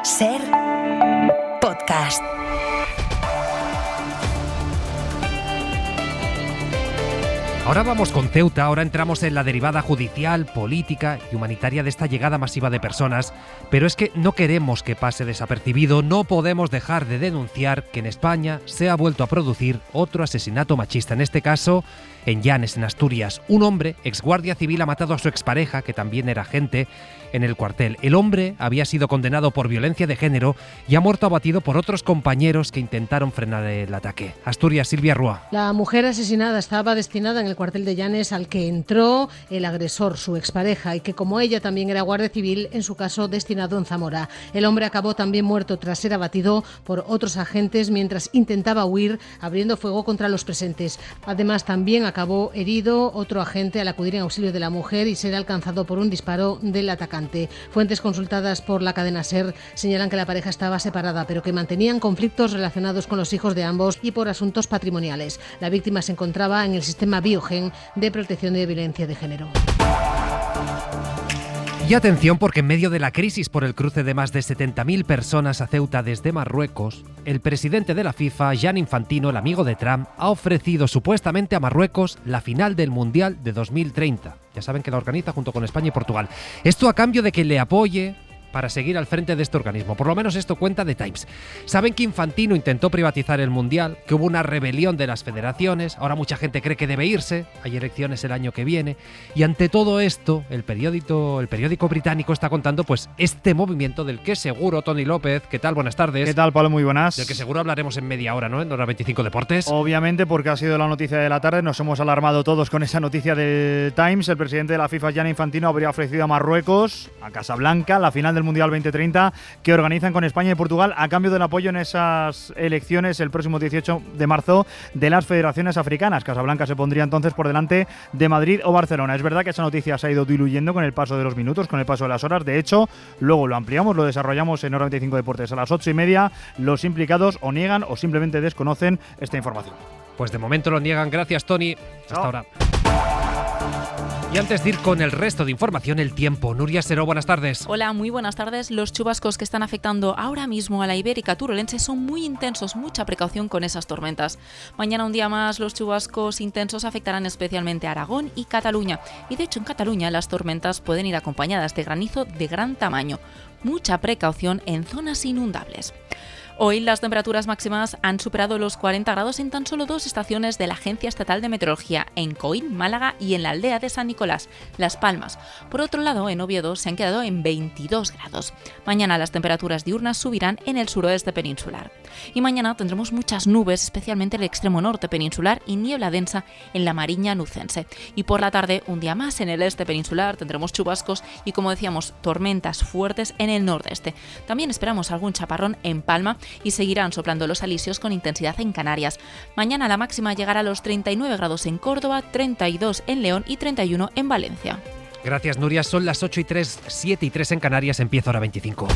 SER Podcast. Ahora vamos con Ceuta, ahora entramos en la derivada judicial, política y humanitaria de esta llegada masiva de personas, pero es que no queremos que pase desapercibido, no podemos dejar de denunciar que en España se ha vuelto a producir otro asesinato machista, en este caso en Llanes, en Asturias. Un hombre, exguardia civil, ha matado a su expareja, que también era agente, en el cuartel. El hombre había sido condenado por violencia de género y ha muerto abatido por otros compañeros que intentaron frenar el ataque. Asturias, Silvia Rúa. La mujer asesinada estaba destinada en el cuartel de Llanes al que entró el agresor, su expareja, y que como ella también era guardia civil, en su caso destinado en Zamora. El hombre acabó también muerto tras ser abatido por otros agentes mientras intentaba huir, abriendo fuego contra los presentes. Además, también acabó herido otro agente al acudir en auxilio de la mujer y ser alcanzado por un disparo del atacante. Fuentes consultadas por la cadena SER señalan que la pareja estaba separada, pero que mantenían conflictos relacionados con los hijos de ambos y por asuntos patrimoniales. La víctima se encontraba en el sistema Biogen de protección de violencia de género. Y atención, porque en medio de la crisis por el cruce de más de 70.000 personas a Ceuta desde Marruecos, el presidente de la FIFA, Gianni Infantino, el amigo de Trump, ha ofrecido supuestamente a Marruecos la final del Mundial de 2030. Ya saben que la organiza junto con España y Portugal. Esto a cambio de que le apoye para seguir al frente de este organismo. Por lo menos esto cuenta The Times. Saben que Infantino intentó privatizar el Mundial, que hubo una rebelión de las federaciones, ahora mucha gente cree que debe irse, hay elecciones el año que viene, y ante todo esto, el periódico británico está contando pues este movimiento del que seguro, Tony López, ¿qué tal? Buenas tardes. ¿Qué tal, Pablo? Muy buenas. Del que seguro hablaremos en media hora, ¿no? En Hora 25 Deportes. Obviamente, porque ha sido la noticia de la tarde, nos hemos alarmado todos con esa noticia del Times. El presidente de la FIFA, Gianni Infantino, habría ofrecido a Marruecos, a Casablanca, la final del Mundial 2030 que organizan con España y Portugal a cambio del apoyo en esas elecciones el próximo 18 de marzo de las federaciones africanas. Casablanca se pondría entonces por delante de Madrid o Barcelona. Es verdad que esa noticia se ha ido diluyendo con el paso de los minutos, con el paso de las horas. De hecho, luego lo ampliamos, lo desarrollamos en Hora 25 Deportes. A las 8:30 los implicados o niegan o simplemente desconocen esta información. Pues de momento lo niegan. Gracias, Tony. Hasta ahora. Y antes de ir con el resto de información, el tiempo. Nuria Seró, buenas tardes. Hola, muy buenas tardes. Los chubascos que están afectando ahora mismo a la Ibérica turolense son muy intensos. Mucha precaución con esas tormentas. Mañana un día más los chubascos intensos afectarán especialmente a Aragón y Cataluña. Y de hecho en Cataluña las tormentas pueden ir acompañadas de granizo de gran tamaño. Mucha precaución en zonas inundables. Hoy las temperaturas máximas han superado los 40 grados en tan solo dos estaciones de la Agencia Estatal de Meteorología, en Coín, Málaga, y en la aldea de San Nicolás, Las Palmas. Por otro lado, en Oviedo se han quedado en 22 grados. Mañana las temperaturas diurnas subirán en el suroeste peninsular. Y mañana tendremos muchas nubes, especialmente en el extremo norte peninsular, y niebla densa en la Mariña Nucense. Y por la tarde, un día más en el este peninsular, tendremos chubascos y, como decíamos, tormentas fuertes en el nordeste. También esperamos algún chaparrón en Palma y seguirán soplando los alisios con intensidad en Canarias. Mañana la máxima llegará a los 39 grados en Córdoba, 32 en León y 31 en Valencia. Gracias, Nuria. Son las 8:03, 7:03 en Canarias. Empieza Hora 25.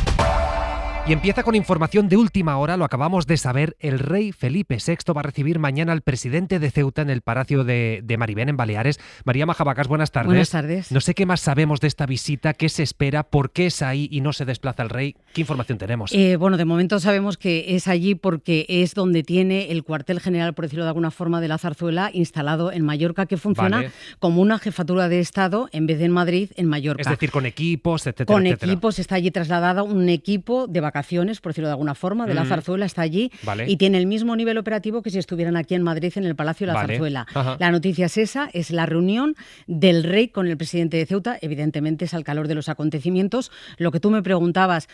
Y empieza con información de última hora, lo acabamos de saber, el rey Felipe VI va a recibir mañana al presidente de Ceuta en el Palacio de Maribén, en Baleares. María Majabacas, buenas tardes. Buenas tardes. No sé qué más sabemos de esta visita, qué se espera, por qué es ahí y no se desplaza el rey. ¿Qué información tenemos? Bueno, de momento sabemos que es allí porque es donde tiene el cuartel general, por decirlo de alguna forma, de la Zarzuela instalado en Mallorca, que funciona como una jefatura de Estado en vez de en Madrid, en Mallorca. Es decir, con equipos, etcétera, Con etcétera. equipos, está allí trasladado un equipo de vacaciones, por decirlo de alguna forma, de la Zarzuela, está allí y tiene el mismo nivel operativo que si estuvieran aquí en Madrid, en el Palacio de la Zarzuela. Ajá. La noticia es esa, es la reunión del rey con el presidente de Ceuta, evidentemente es al calor de los acontecimientos. Lo que tú me preguntabas,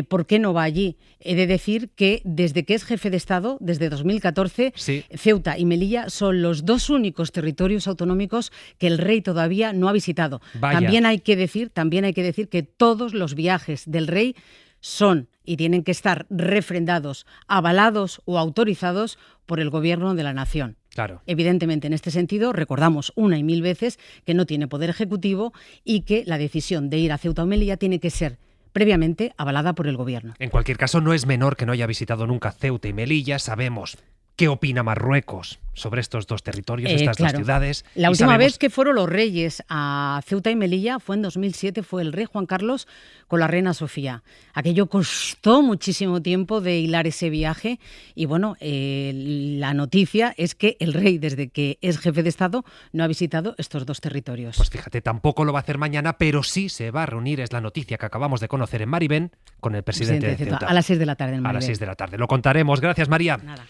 ¿por qué no va allí? He de decir que desde que es jefe de Estado, desde 2014, sí, Ceuta y Melilla son los dos únicos territorios autonómicos que el rey todavía no ha visitado. Vaya. También hay que decir que todos los viajes del rey son y tienen que estar refrendados, avalados o autorizados por el gobierno de la nación. Claro. Evidentemente, en este sentido, recordamos una y mil veces que no tiene poder ejecutivo y que la decisión de ir a Ceuta o Melilla tiene que ser previamente avalada por el gobierno. En cualquier caso, no es menor que no haya visitado nunca Ceuta y Melilla. Sabemos qué opina Marruecos sobre estos dos territorios, estas claro. dos ciudades. La última vez que fueron los reyes a Ceuta y Melilla fue en 2007, fue el rey Juan Carlos con la reina Sofía. Aquello costó muchísimo tiempo de hilar ese viaje y bueno, la noticia es que el rey, desde que es jefe de Estado, no ha visitado estos dos territorios. Pues fíjate, tampoco lo va a hacer mañana, pero sí se va a reunir, es la noticia que acabamos de conocer en Maribén, con el presidente de Ceuta. A las 6 de la tarde en Maribén. A las 6 de la tarde. Lo contaremos. Gracias, María. Nada.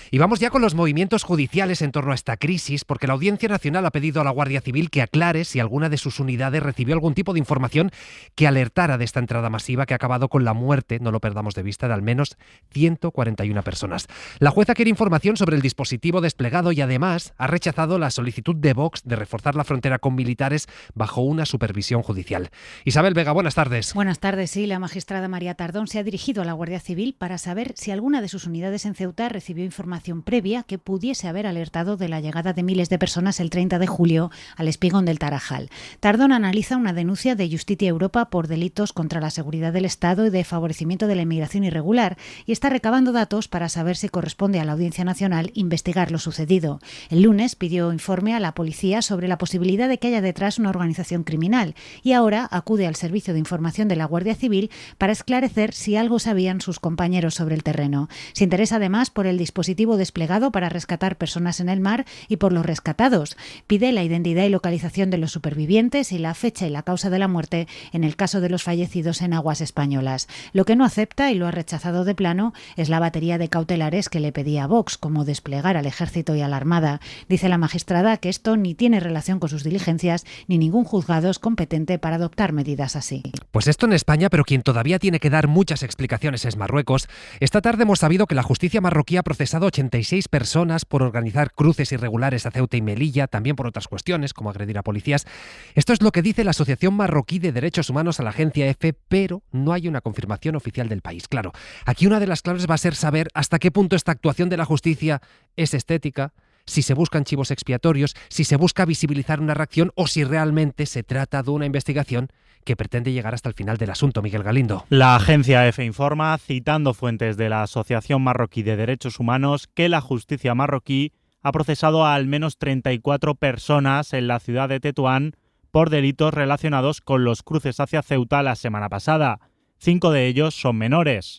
Y vamos ya con los movimientos judiciales en torno a esta crisis, porque la Audiencia Nacional ha pedido a la Guardia Civil que aclare si alguna de sus unidades recibió algún tipo de información que alertara de esta entrada masiva que ha acabado con la muerte, no lo perdamos de vista, de al menos 141 personas. La jueza quiere información sobre el dispositivo desplegado y además ha rechazado la solicitud de Vox de reforzar la frontera con militares bajo una supervisión judicial. Isabel Vega, buenas tardes. Buenas tardes, sí. La magistrada María Tardón se ha dirigido a la Guardia Civil para saber si alguna de sus unidades en Ceuta recibió información previa que pudiese haber alertado de la llegada de miles de personas el 30 de julio al espigón del Tarajal. Tardón analiza una denuncia de Justicia Europa por delitos contra la seguridad del Estado y de favorecimiento de la inmigración irregular y está recabando datos para saber si corresponde a la Audiencia Nacional investigar lo sucedido. El lunes pidió informe a la policía sobre la posibilidad de que haya detrás una organización criminal y ahora acude al Servicio de Información de la Guardia Civil para esclarecer si algo sabían sus compañeros sobre el terreno. Se interesa además por el dispositivo desplegado para rescatar personas en el mar y por los rescatados. Pide la identidad y localización de los supervivientes y la fecha y la causa de la muerte en el caso de los fallecidos en aguas españolas. Lo que no acepta y lo ha rechazado de plano es la batería de cautelares que le pedía Vox, como desplegar al Ejército y a la Armada. Dice la magistrada que esto ni tiene relación con sus diligencias ni ningún juzgado es competente para adoptar medidas así. Pues esto en España, pero quien todavía tiene que dar muchas explicaciones es Marruecos. Esta tarde hemos sabido que la justicia marroquí ha procesado 86 personas por organizar cruces irregulares a Ceuta y Melilla, también por otras cuestiones, como agredir a policías. Esto es lo que dice la Asociación Marroquí de Derechos Humanos a la agencia EFE, pero no hay una confirmación oficial del país. Claro, aquí una de las claves va a ser saber hasta qué punto esta actuación de la justicia es estética, si se buscan chivos expiatorios, si se busca visibilizar una reacción o si realmente se trata de una investigación que pretende llegar hasta el final del asunto. Miguel Galindo. La agencia EFE informa, citando fuentes de la Asociación Marroquí de Derechos Humanos, que la justicia marroquí ha procesado a al menos 34 personas en la ciudad de Tetuán por delitos relacionados con los cruces hacia Ceuta la semana pasada. 5 de ellos son menores.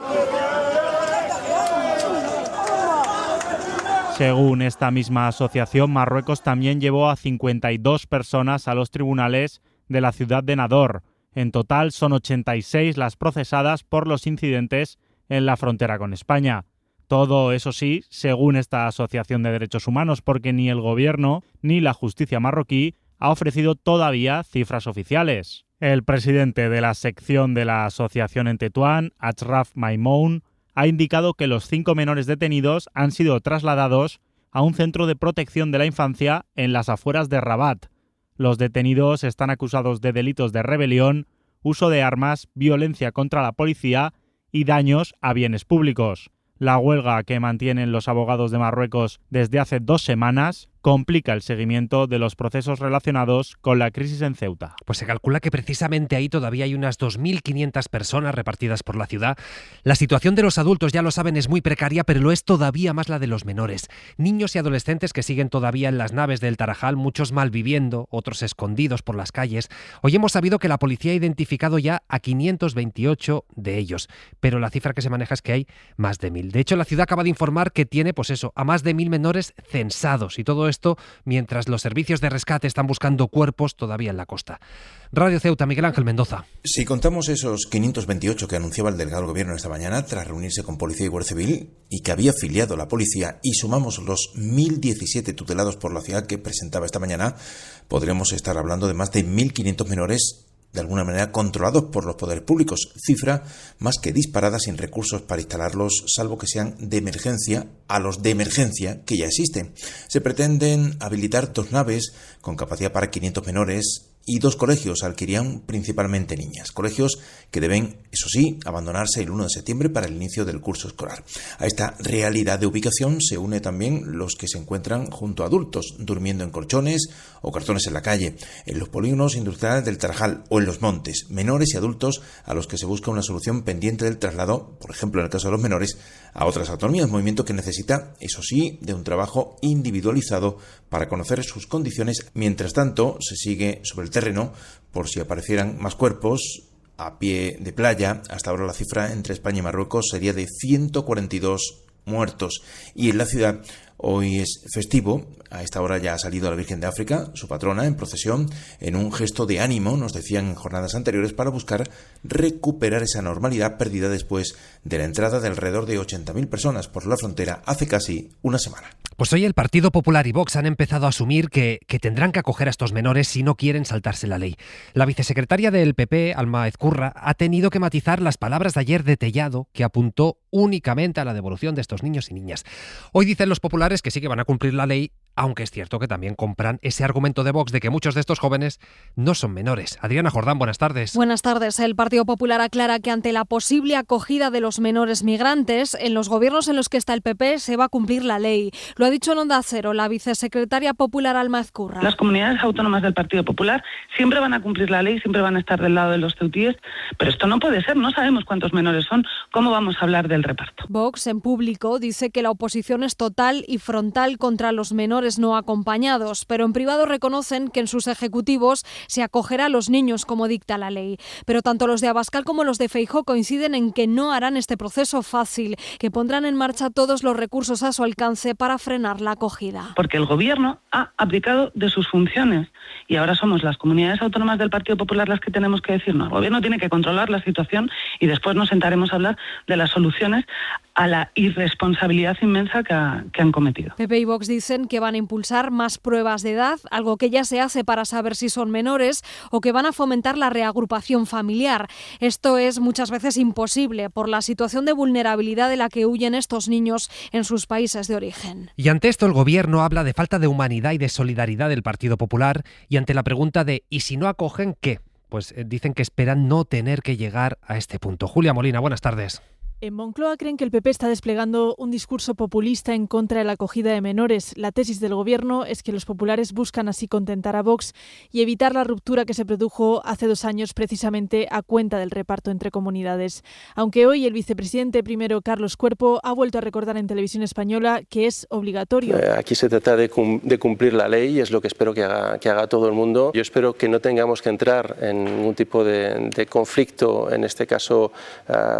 Según esta misma asociación, Marruecos también llevó a 52 personas a los tribunales de la ciudad de Nador. En total son 86 las procesadas por los incidentes en la frontera con España. Todo, eso sí, según esta Asociación de Derechos Humanos, porque ni el gobierno ni la justicia marroquí ha ofrecido todavía cifras oficiales. El presidente de la sección de la asociación en Tetuán, Achraf Maimoun, ha indicado que los 5 menores detenidos han sido trasladados a un centro de protección de la infancia en las afueras de Rabat. Los detenidos están acusados de delitos de rebelión, uso de armas, violencia contra la policía y daños a bienes públicos. La huelga que mantienen los abogados de Marruecos desde hace 2 semanas complica el seguimiento de los procesos relacionados con la crisis en Ceuta. Pues se calcula que precisamente ahí todavía hay unas 2.500 personas repartidas por la ciudad. La situación de los adultos, ya lo saben, es muy precaria, pero lo es todavía más la de los menores. Niños y adolescentes que siguen todavía en las naves del Tarajal, muchos malviviendo, otros escondidos por las calles. Hoy hemos sabido que la policía ha identificado ya a 528 de ellos, pero la cifra que se maneja es que hay más de 1.000. De hecho, la ciudad acaba de informar que tiene, pues eso, a más de 1.000 menores censados, y todo esto mientras los servicios de rescate están buscando cuerpos todavía en la costa. Radio Ceuta, Miguel Ángel Mendoza. Si contamos esos 528 que anunciaba el delegado del gobierno esta mañana tras reunirse con Policía y Guardia Civil y que había afiliado la policía, y sumamos los 1.017 tutelados por la ciudad que presentaba esta mañana, podríamos estar hablando de más de 1.500 menores de alguna manera controlados por los poderes públicos, cifra más que disparada, sin recursos para instalarlos, salvo que sean de emergencia, a los de emergencia que ya existen. Se pretenden habilitar 2 naves con capacidad para 500 menores y 2 colegios al que irían principalmente niñas. Colegios que deben, eso sí, abandonarse el 1 de septiembre para el inicio del curso escolar. A esta realidad de ubicación se une también los que se encuentran junto a adultos, durmiendo en colchones o cartones en la calle, en los polígonos industriales del Tarajal o en los montes, menores y adultos a los que se busca una solución pendiente del traslado, por ejemplo en el caso de los menores, a otras autonomías, movimiento que necesita, eso sí, de un trabajo individualizado para conocer sus condiciones. Mientras tanto, se sigue sobre el terreno por si aparecieran más cuerpos a pie de playa. Hasta ahora la cifra entre España y Marruecos sería de 142 muertos. Y en la ciudad hoy es festivo. A esta hora ya ha salido la Virgen de África, su patrona, en procesión, en un gesto de ánimo, nos decían en jornadas anteriores, para buscar recuperar esa normalidad perdida después de la entrada de alrededor de 80.000 personas por la frontera hace casi una semana. Pues hoy el Partido Popular y Vox han empezado a asumir que tendrán que acoger a estos menores si no quieren saltarse la ley. La vicesecretaria del PP, Alma Ezcurra, ha tenido que matizar las palabras de ayer de Tellado, que apuntó únicamente a la devolución de estos niños y niñas. Hoy dicen los populares que sí que van a cumplir la ley, aunque es cierto que también compran ese argumento de Vox de que muchos de estos jóvenes no son menores. Adriana Jordán, buenas tardes. Buenas tardes. El Partido Popular aclara que ante la posible acogida de los menores migrantes, en los gobiernos en los que está el PP se va a cumplir la ley. Lo ha dicho en Onda Cero la vicesecretaria popular Alma Ezcurra. Las comunidades autónomas del Partido Popular siempre van a cumplir la ley, siempre van a estar del lado de los ceutíes, pero esto no puede ser, no sabemos cuántos menores son, ¿cómo vamos a hablar del reparto? Vox, en público, dice que la oposición es total y frontal contra los menores no acompañados, pero en privado reconocen que en sus ejecutivos se acogerá a los niños como dicta la ley. Pero tanto los de Abascal como los de Feijóo coinciden en que no harán este proceso fácil, que pondrán en marcha todos los recursos a su alcance para frenar la acogida. Porque el gobierno ha abdicado de sus funciones y ahora somos las comunidades autónomas del Partido Popular las que tenemos que decir no. El gobierno tiene que controlar la situación y después nos sentaremos a hablar de las soluciones a la irresponsabilidad inmensa que han cometido. PP y Vox dicen que van a impulsar más pruebas de edad, algo que ya se hace para saber si son menores, o que van a fomentar la reagrupación familiar. Esto es muchas veces imposible por la situación de vulnerabilidad de la que huyen estos niños en sus países de origen. Y ante esto el Gobierno habla de falta de humanidad y de solidaridad del Partido Popular, y ante la pregunta de ¿y si no acogen qué? Pues dicen que esperan no tener que llegar a este punto. Julia Molina, buenas tardes. En Moncloa creen que el PP está desplegando un discurso populista en contra de la acogida de menores. La tesis del Gobierno es que los populares buscan así contentar a Vox y evitar la ruptura que se produjo hace 2 años precisamente a cuenta del reparto entre comunidades. Aunque hoy el vicepresidente primero, Carlos Cuerpo, ha vuelto a recordar en Televisión Española que es obligatorio. Aquí se trata de cumplir la ley y es lo que espero que haga todo el mundo. Yo espero que no tengamos que entrar en ningún tipo de conflicto, en este caso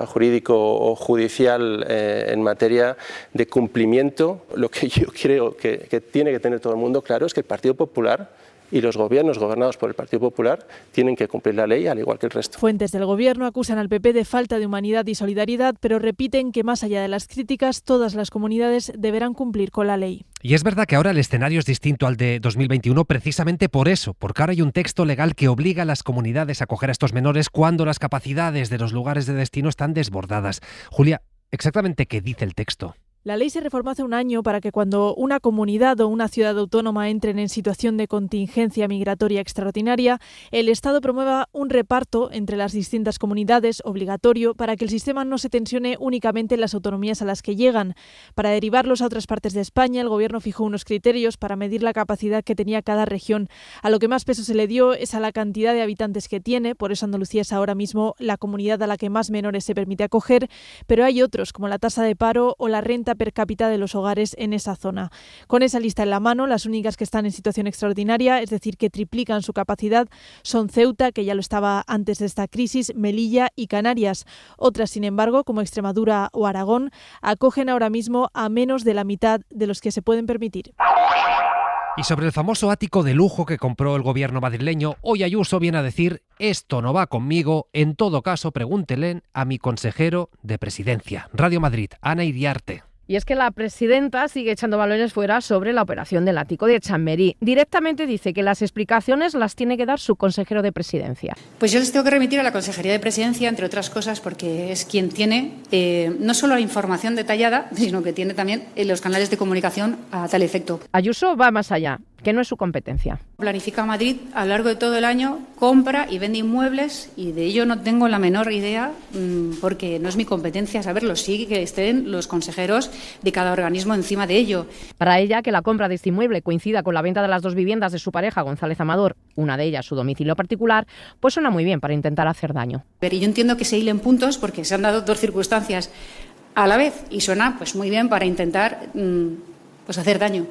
jurídico o judicial en materia de cumplimiento. Lo que yo creo que tiene que tener todo el mundo claro es que el Partido Popular y los gobiernos gobernados por el Partido Popular tienen que cumplir la ley al igual que el resto. Fuentes del Gobierno acusan al PP de falta de humanidad y solidaridad, pero repiten que más allá de las críticas, todas las comunidades deberán cumplir con la ley. Y es verdad que ahora el escenario es distinto al de 2021 precisamente por eso, porque ahora hay un texto legal que obliga a las comunidades a acoger a estos menores cuando las capacidades de los lugares de destino están desbordadas. Julia, ¿exactamente qué dice el texto? La ley se reformó hace un año para que cuando una comunidad o una ciudad autónoma entren en situación de contingencia migratoria extraordinaria, el Estado promueva un reparto entre las distintas comunidades obligatorio para que el sistema no se tensione únicamente en las autonomías a las que llegan. Para derivarlos a otras partes de España, el Gobierno fijó unos criterios para medir la capacidad que tenía cada región. A lo que más peso se le dio es a la cantidad de habitantes que tiene, por eso Andalucía es ahora mismo la comunidad a la que más menores se permite acoger, pero hay otros como la tasa de paro o la renta per cápita de los hogares en esa zona. Con esa lista en la mano, las únicas que están en situación extraordinaria, es decir, que triplican su capacidad, son Ceuta, que ya lo estaba antes de esta crisis, Melilla y Canarias. Otras, sin embargo, como Extremadura o Aragón, acogen ahora mismo a menos de la mitad de los que se pueden permitir. Y sobre el famoso ático de lujo que compró el gobierno madrileño, hoy Ayuso viene a decir: esto no va conmigo, en todo caso pregúntele a mi consejero de presidencia. Radio Madrid, Ana Iriarte. Y es que la presidenta sigue echando balones fuera sobre la operación del ático de Chamberí. Directamente dice que las explicaciones las tiene que dar su consejero de presidencia. Pues yo les tengo que remitir a la Consejería de Presidencia, entre otras cosas, porque es quien tiene no solo la información detallada, sino que tiene también los canales de comunicación a tal efecto. Ayuso va más allá. que no es su competencia. Planifica Madrid a lo largo de todo el año, compra y vende inmuebles y de ello no tengo la menor idea porque no es mi competencia saberlo. Sí que estén los consejeros de cada organismo encima de ello. Para ella, que la compra de este inmueble coincida con la venta de las 2 viviendas de su pareja González Amador, una de ellas su domicilio particular, pues suena muy bien para intentar hacer daño. Pero yo entiendo que se hilen puntos porque se han dado 2 circunstancias a la vez y suena pues muy bien para intentar pues hacer daño.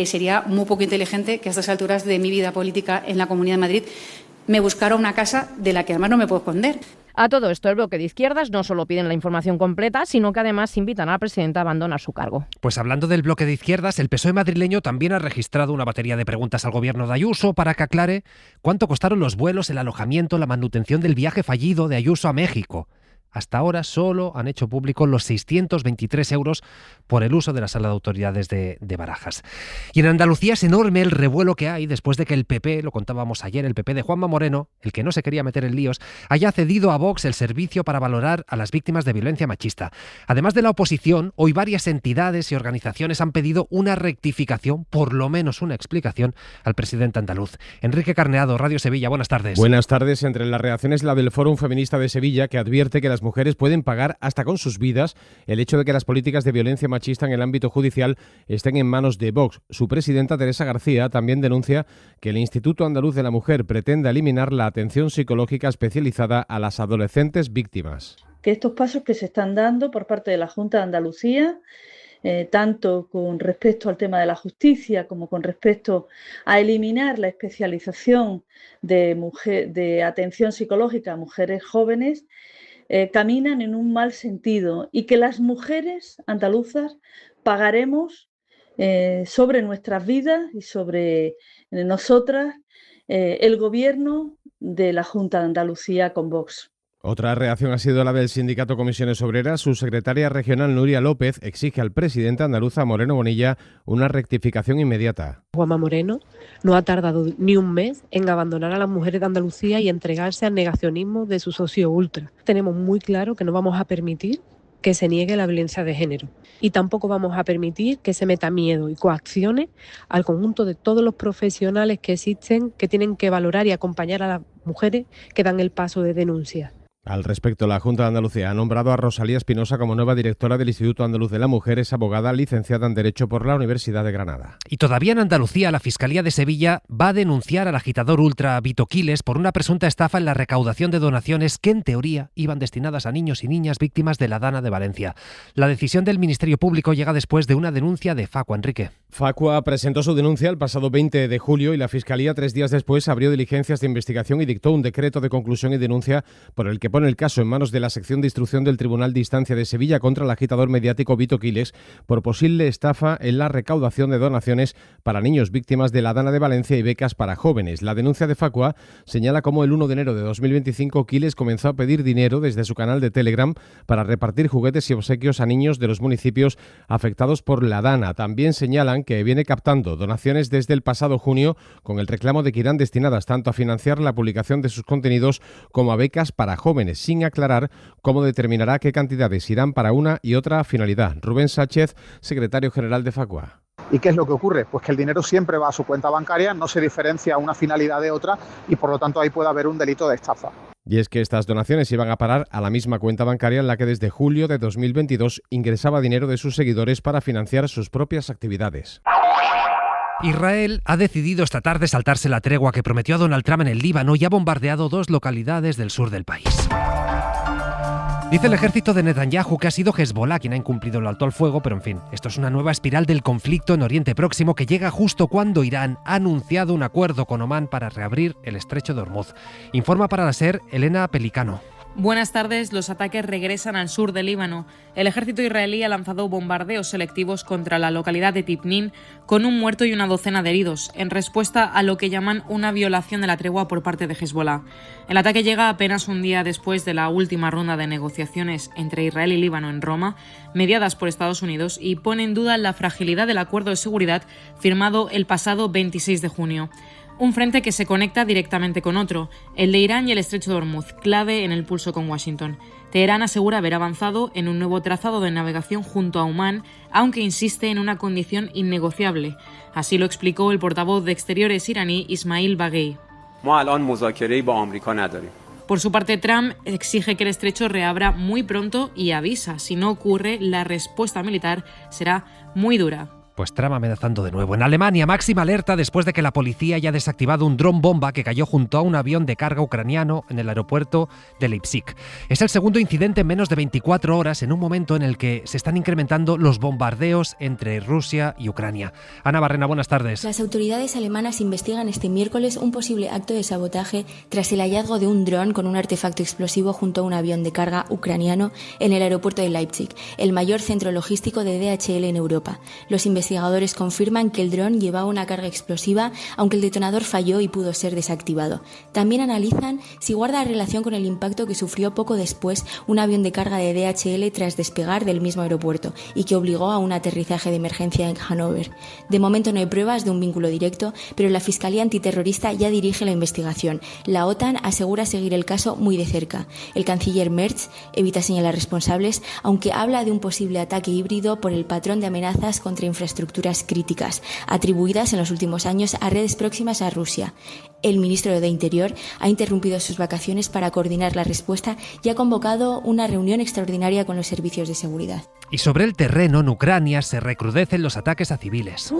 Sería muy poco inteligente que a estas alturas de mi vida política en la Comunidad de Madrid me buscara una casa de la que además no me puedo esconder. A todo esto, el bloque de izquierdas no solo piden la información completa, sino que además invitan a la presidenta a abandonar su cargo. Pues hablando del bloque de izquierdas, el PSOE madrileño también ha registrado una batería de preguntas al gobierno de Ayuso para que aclare cuánto costaron los vuelos, el alojamiento, la manutención del viaje fallido de Ayuso a México. Hasta ahora solo han hecho público los 623 euros por el uso de la Sala de Autoridades de Barajas. Y en Andalucía es enorme el revuelo que hay después de que el PP, lo contábamos ayer, el PP de Juanma Moreno, el que no se quería meter en líos, haya cedido a Vox el servicio para valorar a las víctimas de violencia machista. Además de la oposición, hoy varias entidades y organizaciones han pedido una rectificación, por lo menos una explicación, al presidente andaluz. Enrique Carneado, Radio Sevilla, buenas tardes. Buenas tardes. Entre las reacciones, la del Fórum Feminista de Sevilla, que advierte que las mujeres pueden pagar hasta con sus vidas el hecho de que las políticas de violencia machista en el ámbito judicial estén en manos de Vox. Su presidenta, Teresa García, también denuncia que el Instituto Andaluz de la Mujer pretenda eliminar la atención psicológica especializada a las adolescentes víctimas. Que estos pasos que se están dando por parte de la Junta de Andalucía, tanto con respecto al tema de la justicia como con respecto a eliminar la especialización de atención psicológica a mujeres jóvenes, caminan en un mal sentido y que las mujeres andaluzas pagaremos sobre nuestras vidas y sobre nosotras el gobierno de la Junta de Andalucía con Vox. Otra reacción ha sido la del sindicato Comisiones Obreras. Su secretaria regional, Nuria López, exige al presidente andaluza, Moreno Bonilla, una rectificación inmediata. Juanma Moreno no ha tardado ni un mes en abandonar a las mujeres de Andalucía y entregarse al negacionismo de su socio ultra. Tenemos muy claro que no vamos a permitir que se niegue la violencia de género y tampoco vamos a permitir que se meta miedo y coacciones al conjunto de todos los profesionales que existen, que tienen que valorar y acompañar a las mujeres que dan el paso de denuncia. Al respecto, la Junta de Andalucía ha nombrado a Rosalía Espinosa como nueva directora del Instituto Andaluz de la Mujer. Es abogada licenciada en Derecho por la Universidad de Granada. Y todavía en Andalucía, la Fiscalía de Sevilla va a denunciar al agitador ultra Vito Quiles por una presunta estafa en la recaudación de donaciones que, en teoría, iban destinadas a niños y niñas víctimas de la Dana de Valencia. La decisión del Ministerio Público llega después de una denuncia de Facua. Enrique. Facua presentó su denuncia el pasado 20 de julio y la Fiscalía 3 días después abrió diligencias de investigación y dictó un decreto de conclusión y denuncia por el que pone el caso en manos de la sección de instrucción del Tribunal de Instancia de Sevilla contra el agitador mediático Vito Quiles por posible estafa en la recaudación de donaciones para niños víctimas de la Dana de Valencia y becas para jóvenes. La denuncia de Facua señala cómo el 1 de enero de 2025 Quiles comenzó a pedir dinero desde su canal de Telegram para repartir juguetes y obsequios a niños de los municipios afectados por la Dana. También señalan que viene captando donaciones desde el pasado junio con el reclamo de que irán destinadas tanto a financiar la publicación de sus contenidos como a becas para jóvenes, sin aclarar cómo determinará qué cantidades irán para una y otra finalidad. Rubén Sánchez, secretario general de Facua. ¿Y qué es lo que ocurre? Pues que el dinero siempre va a su cuenta bancaria, no se diferencia una finalidad de otra y por lo tanto ahí puede haber un delito de estafa. Y es que estas donaciones iban a parar a la misma cuenta bancaria en la que desde julio de 2022 ingresaba dinero de sus seguidores para financiar sus propias actividades. Israel ha decidido esta tarde saltarse la tregua que prometió a Donald Trump en el Líbano y ha bombardeado 2 localidades del sur del país. Dice el ejército de Netanyahu que ha sido Hezbollah quien ha incumplido el alto al fuego, pero en fin, esto es una nueva espiral del conflicto en Oriente Próximo que llega justo cuando Irán ha anunciado un acuerdo con Omán para reabrir el estrecho de Hormuz. Informa para la SER Elena Pelicano. Buenas tardes. Los ataques regresan al sur del Líbano. El ejército israelí ha lanzado bombardeos selectivos contra la localidad de Tibnin, con un muerto y una docena de heridos, en respuesta a lo que llaman una violación de la tregua por parte de Hezbollah. El ataque llega apenas un día después de la última ronda de negociaciones entre Israel y Líbano en Roma, mediadas por Estados Unidos, y pone en duda la fragilidad del acuerdo de seguridad firmado el pasado 26 de junio. Un frente que se conecta directamente con otro, el de Irán y el estrecho de Hormuz, clave en el pulso con Washington. Teherán asegura haber avanzado en un nuevo trazado de navegación junto a Omán, aunque insiste en una condición innegociable. Así lo explicó el portavoz de Exteriores iraní Ismail Baghei. Por su parte, Trump exige que el estrecho reabra muy pronto y avisa, si no ocurre, la respuesta militar será muy dura. Pues Trump amenazando de nuevo. En Alemania, máxima alerta después de que la policía haya desactivado un dron bomba que cayó junto a un avión de carga ucraniano en el aeropuerto de Leipzig. Es el segundo incidente en menos de 24 horas, en un momento en el que se están incrementando los bombardeos entre Rusia y Ucrania. Ana Barrena, buenas tardes. Las autoridades alemanas investigan este miércoles un posible acto de sabotaje tras el hallazgo de un dron con un artefacto explosivo junto a un avión de carga ucraniano en el aeropuerto de Leipzig, el mayor centro logístico de DHL en Europa. Los investigadores confirman que el dron llevaba una carga explosiva, aunque el detonador falló y pudo ser desactivado. También analizan si guarda relación con el impacto que sufrió poco después un avión de carga de DHL tras despegar del mismo aeropuerto y que obligó a un aterrizaje de emergencia en Hannover. De momento no hay pruebas de un vínculo directo, pero la Fiscalía Antiterrorista ya dirige la investigación. La OTAN asegura seguir el caso muy de cerca. El canciller Merz evita señalar responsables, aunque habla de un posible ataque híbrido por el patrón de amenazas contra infraestructuras críticas, atribuidas en los últimos años a redes próximas a Rusia. El ministro de Interior ha interrumpido sus vacaciones para coordinar la respuesta y ha convocado una reunión extraordinaria con los servicios de seguridad. Y sobre el terreno, en Ucrania, se recrudecen los ataques a civiles.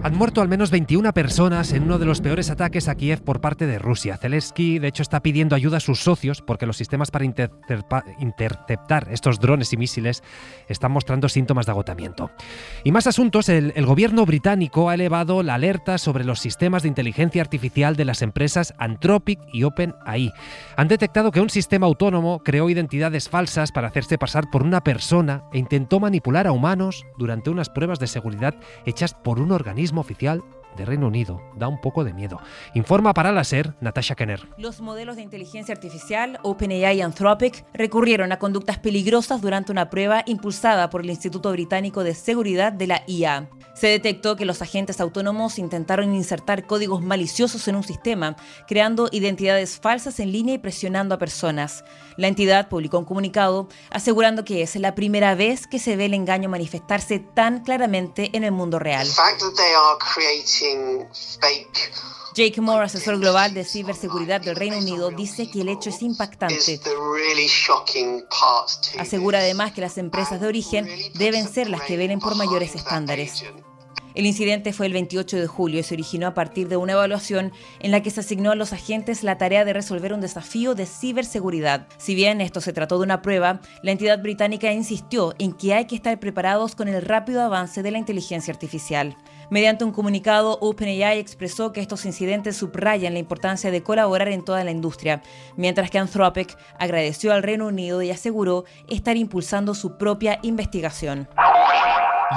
Han muerto al menos 21 personas en uno de los peores ataques a Kiev por parte de Rusia. Zelensky, de hecho, está pidiendo ayuda a sus socios porque los sistemas para interceptar estos drones y misiles están mostrando síntomas de agotamiento. Y más asuntos, el gobierno británico ha elevado la alerta sobre los sistemas de inteligencia artificial de las empresas Anthropic y OpenAI. Han detectado que un sistema autónomo creó identidades falsas para hacerse pasar por una persona e intentó manipular a humanos durante unas pruebas de seguridad hechas por un organismo oficial de Reino Unido. Da un poco de miedo. Informa para la SER, Natasha Kenner. Los modelos de inteligencia artificial, OpenAI y Anthropic, recurrieron a conductas peligrosas durante una prueba impulsada por el Instituto Británico de Seguridad de la IA. Se detectó que los agentes autónomos intentaron insertar códigos maliciosos en un sistema, creando identidades falsas en línea y presionando a personas. La entidad publicó un comunicado asegurando que es la primera vez que se ve el engaño manifestarse tan claramente en el mundo real. Jake Moore, asesor global de ciberseguridad del Reino Unido, dice que el hecho es impactante. Asegura además que las empresas de origen deben ser las que velen por mayores estándares. El incidente fue el 28 de julio y se originó a partir de una evaluación en la que se asignó a los agentes la tarea de resolver un desafío de ciberseguridad. Si bien esto se trató de una prueba, la entidad británica insistió en que hay que estar preparados con el rápido avance de la inteligencia artificial. Mediante un comunicado, OpenAI expresó que estos incidentes subrayan la importancia de colaborar en toda la industria, mientras que Anthropic agradeció al Reino Unido y aseguró estar impulsando su propia investigación.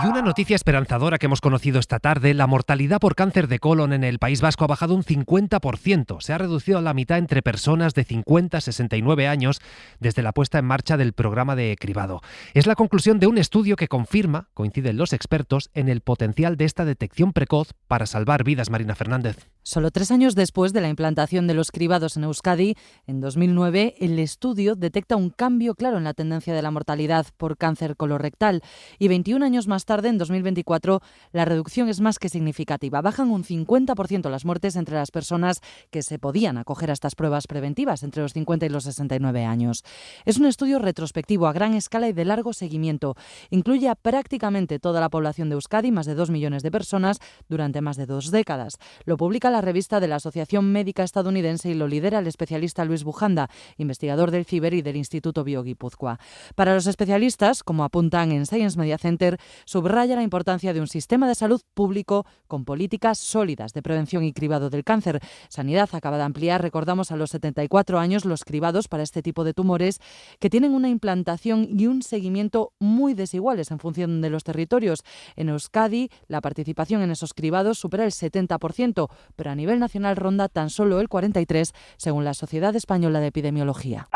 Y una noticia esperanzadora que hemos conocido esta tarde: la mortalidad por cáncer de colon en el País Vasco ha bajado un 50%. Se ha reducido a la mitad entre personas de 50 a 69 años desde la puesta en marcha del programa de cribado. Es la conclusión de un estudio que confirma, coinciden los expertos, en el potencial de esta detección precoz para salvar vidas. Marina Fernández. Solo 3 años después de la implantación de los cribados en Euskadi, en 2009, el estudio detecta un cambio claro en la tendencia de la mortalidad por cáncer colorectal. Y 21 años más tarde, en 2024, la reducción es más que significativa. Bajan un 50% las muertes entre las personas que se podían acoger a estas pruebas preventivas entre los 50 y los 69 años. Es un estudio retrospectivo a gran escala y de largo seguimiento. Incluye a prácticamente toda la población de Euskadi, más de 2 millones de personas, durante más de 2 décadas. Lo publica la revista de la Asociación Médica Estadounidense y lo lidera el especialista Luis Bujanda, investigador del CIBER y del Instituto BioGipuzkoa. Para los especialistas, como apuntan en Science Media Center, subraya la importancia de un sistema de salud público con políticas sólidas de prevención y cribado del cáncer. Sanidad acaba de ampliar, recordamos, a los 74 años los cribados para este tipo de tumores, que tienen una implantación y un seguimiento muy desiguales en función de los territorios. En Euskadi, la participación en esos cribados supera el 70%, pero a nivel nacional ronda tan solo el 43%, según la Sociedad Española de Epidemiología.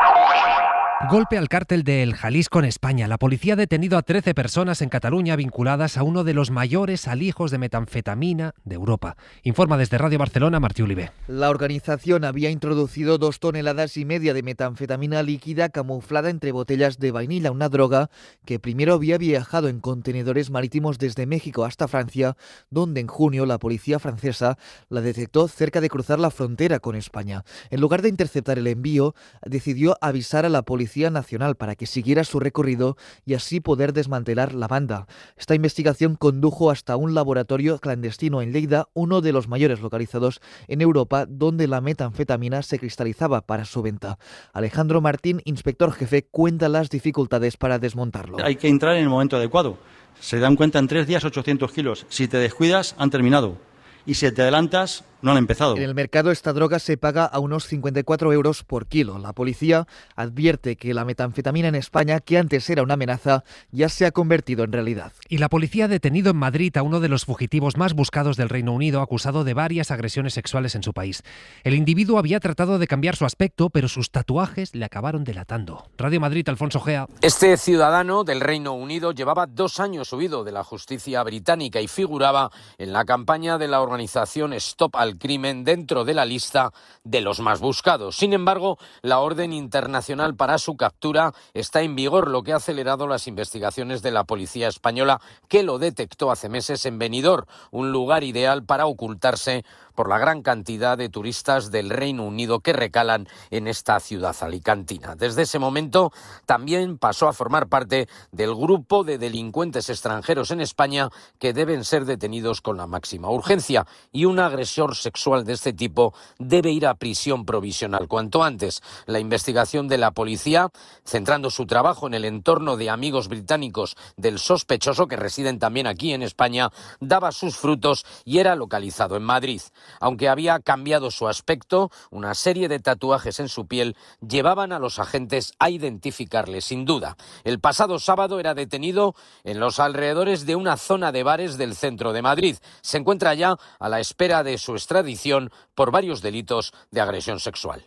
Golpe al cártel del Jalisco en España. La policía ha detenido a 13 personas en Cataluña vinculadas a uno de los mayores alijos de metanfetamina de Europa. Informa desde Radio Barcelona Martí Olivé. La organización había introducido 2,5 toneladas de metanfetamina líquida camuflada entre botellas de vainilla, una droga que primero había viajado en contenedores marítimos desde México hasta Francia, donde en junio la policía francesa la detectó cerca de cruzar la frontera con España. En lugar de interceptar el envío, decidió avisar a la Policía Nacional para que siguiera su recorrido y así poder desmantelar la banda. Esta investigación condujo hasta un laboratorio clandestino en Lleida, uno de los mayores localizados en Europa, donde la metanfetamina se cristalizaba para su venta. Alejandro Martín, inspector jefe, cuenta las dificultades para desmontarlo. Hay que entrar en el momento adecuado. Se dan cuenta en 3 días 800 kilos. Si te descuidas, han terminado. Y si te adelantas, no han empezado. En el mercado esta droga se paga a unos 54 euros por kilo. La policía advierte que la metanfetamina en España, que antes era una amenaza, ya se ha convertido en realidad. Y la policía ha detenido en Madrid a uno de los fugitivos más buscados del Reino Unido, acusado de varias agresiones sexuales en su país. El individuo había tratado de cambiar su aspecto, pero sus tatuajes le acabaron delatando. Radio Madrid, Alfonso Gea. Este ciudadano del Reino Unido llevaba 2 años huido de la justicia británica y figuraba en la campaña de la organización Stop al Crimen dentro de la lista de los más buscados. Sin embargo, la orden internacional para su captura está en vigor, lo que ha acelerado las investigaciones de la policía española, que lo detectó hace meses en Benidorm, un lugar ideal para ocultarse por la gran cantidad de turistas del Reino Unido que recalan en esta ciudad alicantina. Desde ese momento también pasó a formar parte del grupo de delincuentes extranjeros en España que deben ser detenidos con la máxima urgencia, y un agresor sexual de este tipo debe ir a prisión provisional cuanto antes. La investigación de la policía, centrando su trabajo en el entorno de amigos británicos del sospechoso, que residen también aquí en España, daba sus frutos y era localizado en Madrid. Aunque había cambiado su aspecto, una serie de tatuajes en su piel llevaban a los agentes a identificarle sin duda. El pasado sábado era detenido en los alrededores de una zona de bares del centro de Madrid. Se encuentra ya a la espera de su extradición por varios delitos de agresión sexual.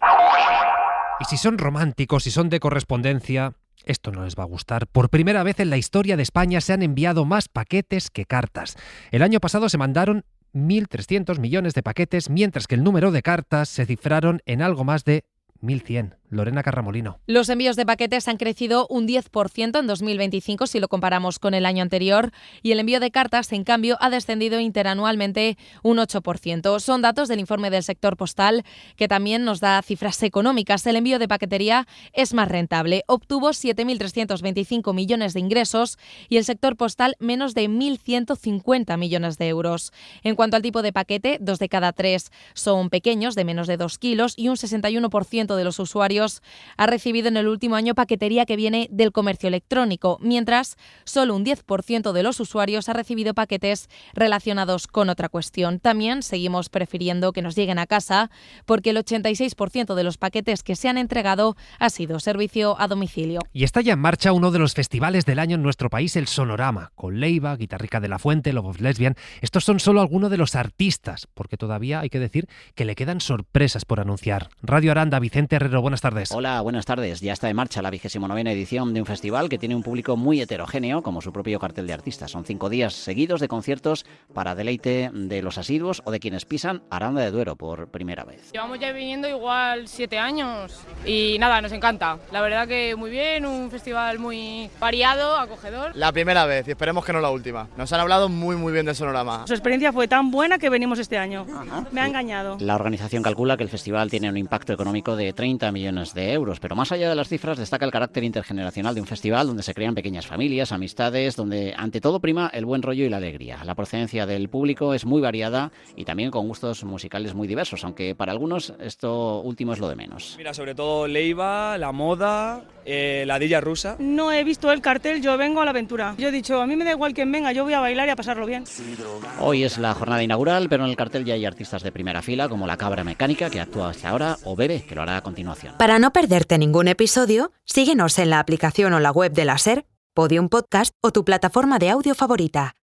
Y si son románticos, si son de correspondencia, esto no les va a gustar. Por primera vez en la historia de España se han enviado más paquetes que cartas. El año pasado se mandaron 1.300 millones de paquetes, mientras que el número de cartas se cifraron en algo más de 1.100. Lorena Carramolino. Los envíos de paquetes han crecido un 10% en 2025 si lo comparamos con el año anterior, y el envío de cartas, en cambio, ha descendido interanualmente un 8%. Son datos del informe del sector postal, que también nos da cifras económicas. El envío de paquetería es más rentable. Obtuvo 7.325 millones de ingresos y el sector postal menos de 1.150 millones de euros. En cuanto al tipo de paquete, 2 de cada 3 son pequeños, de menos de 2 kilos, y un 61% de los usuarios ha recibido en el último año paquetería que viene del comercio electrónico, mientras solo un 10% de los usuarios ha recibido paquetes relacionados con otra cuestión. También seguimos prefiriendo que nos lleguen a casa, porque el 86% de los paquetes que se han entregado ha sido servicio a domicilio. Y está ya en marcha uno de los festivales del año en nuestro país, el Sonorama, con Leiva, Guitarrica de la Fuente, Love of Lesbian. Estos son solo algunos de los artistas, porque todavía hay que decir que le quedan sorpresas por anunciar. Radio Aranda, Vicente Herrero, buenas tardes. Hola, buenas tardes. Ya está en marcha la 29ª edición de un festival que tiene un público muy heterogéneo, como su propio cartel de artistas. Son 5 días seguidos de conciertos para deleite de los asiduos o de quienes pisan Aranda de Duero por primera vez. Llevamos ya viniendo igual 7 años y nada, nos encanta. La verdad que muy bien, un festival muy variado, acogedor. La primera vez y esperemos que no la última. Nos han hablado muy bien del Sonorama. Su experiencia fue tan buena que venimos este año. Me ha engañado. La organización calcula que el festival tiene un impacto económico de 30 millones de euros, pero más allá de las cifras destaca el carácter intergeneracional de un festival donde se crean pequeñas familias, amistades, donde ante todo prima el buen rollo y la alegría. La procedencia del público es muy variada y también con gustos musicales muy diversos, aunque para algunos esto último es lo de menos. Mira, sobre todo Leiva, la moda, la Dilla rusa. No he visto el cartel, yo vengo a la aventura. Yo he dicho, a mí me da igual quien venga, yo voy a bailar y a pasarlo bien. Hoy es la jornada inaugural, pero en el cartel ya hay artistas de primera fila como La Cabra Mecánica, que actúa hasta ahora, o Bebe, que lo hará a continuación. Para no perderte ningún episodio, síguenos en la aplicación o la web de la SER, Podium Podcast o tu plataforma de audio favorita.